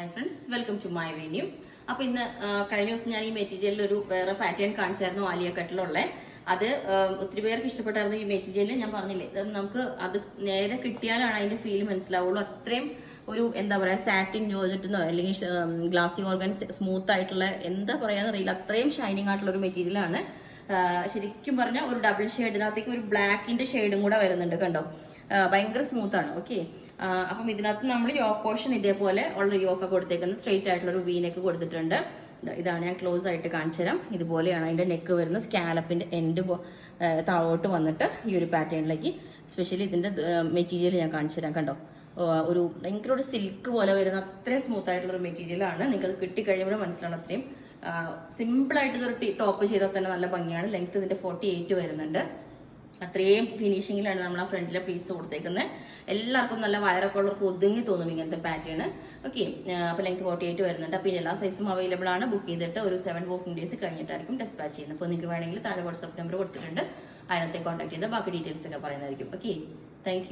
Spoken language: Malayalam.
Hi friends, welcome to my venue. അപ്പോൾ ഇന്ന് കഴിഞ്ഞ ദിവസം ഞാൻ ഈ മെറ്റീരിയലിൽ ഒരു വേറെ പാറ്റേൺ കാണിച്ചായിരുന്നു, ആലിയ കട്ടിലുള്ള. അത് ഒത്തിരി പേർക്ക് ഇഷ്ടപ്പെട്ടായിരുന്നു. ഈ മെറ്റീരിയൽ ഞാൻ പറഞ്ഞില്ലേ, നമുക്ക് അത് നേരെ കിട്ടിയാലാണ് അതിന്റെ ഫീൽ മനസ്സിലാവുള്ളൂ. അത്രയും ഒരു എന്താ പറയുക, സാറ്റിൻ ജോർജറ്റെന്നോ അല്ലെങ്കിൽ ഗ്ലാസി ഓർഗൻ സ്മൂത്ത് ആയിട്ടുള്ള എന്താ പറയാന്ന് അറിയില്ല, അത്രയും ഷൈനിങ് ആയിട്ടുള്ള ഒരു മെറ്റീരിയലാണ്. ശരിക്കും പറഞ്ഞാൽ ഒരു ഡബിൾ ഷെയ്ഡിനകത്തേക്ക് ഒരു ബ്ലാക്കിന്റെ ഷെയ്ഡും കൂടെ വരുന്നുണ്ട്, കണ്ടോ. ഭയങ്കര സ്മൂത്ത് ആണ്. ഓക്കെ, അപ്പം ഇതിനകത്ത് നമ്മൾ യോക്ക് പോർഷൻ ഇതേപോലെ ഉള്ള യോക്ക് കൊടുത്തേക്കുന്നത് സ്ട്രെയിറ്റ് ആയിട്ടുള്ള ഒരു വീനൊക്കെ കൊടുത്തിട്ടുണ്ട്. ഇതാണ് ഞാൻ ക്ലോസ് ആയിട്ട് കാണിച്ചു തരാം. ഇതുപോലെയാണ് അതിന്റെ നെക്ക് വരുന്നത്. സ്കാലപ്പിന്റെ എൻഡ് താഴോട്ട് വന്നിട്ട് ഈ ഒരു പാറ്റേണിലേക്ക്, സ്പെഷ്യലി ഇതിന്റെ മെറ്റീരിയൽ ഞാൻ കാണിച്ചു തരാം. കണ്ടോ, ഒരു ഭയങ്കര ഒരു സിൽക്ക് പോലെ വരുന്ന അത്രയും സ്മൂത്ത് ആയിട്ടുള്ള ഒരു മെറ്റീരിയലാണ്. നിങ്ങൾക്ക് കിട്ടിക്കഴിയുമ്പോൾ മനസ്സിലാണ്. അത്രയും സിമ്പിൾ ആയിട്ട് ഇതൊരു ടോപ്പ് ചെയ്താൽ തന്നെ നല്ല ഭംഗിയാണ്. ലെങ്ത് ഇതിന്റെ 48 വരുന്നുണ്ട്. അത്രയും ഫിനിഷിങ്ങിലാണ് നമ്മൾ ആ ഫ്രണ്ടിലെ പ്ലീറ്റ്സ് കൊടുത്തേക്കുന്നത്. എല്ലാവർക്കും നല്ല വയറൊക്കെ ഉള്ളവർക്ക് ഒതുങ്ങി തോന്നും ഇങ്ങനത്തെ പാറ്റേൺ. ഓക്കെ, അപ്പോൾ ലെങ്ത് 48 വരുന്നുണ്ട്. അപ്പോൾ എല്ലാ സൈസും അവൈലബിൾ ആണ്. ബുക്ക് ചെയ്തിട്ട് ഒരു 7 വർക്കിംഗ് ഡേയ്സ് കഴിഞ്ഞിട്ടായിരിക്കും ഡിസ്പാച്ച് ചെയ്യുന്നത്. അപ്പോൾ നിങ്ങൾക്ക് വേണമെങ്കിൽ താഴെ വാട്സ്ആപ്പ് നമ്പർ കൊടുത്തിട്ടുണ്ട്, അതിനകത്തെ കോൺടാക്ട് ചെയ്ത് ബാക്കി ഡീറ്റെയിൽസ് ഒക്കെ പറയുന്നതായിരിക്കും. Okay, thank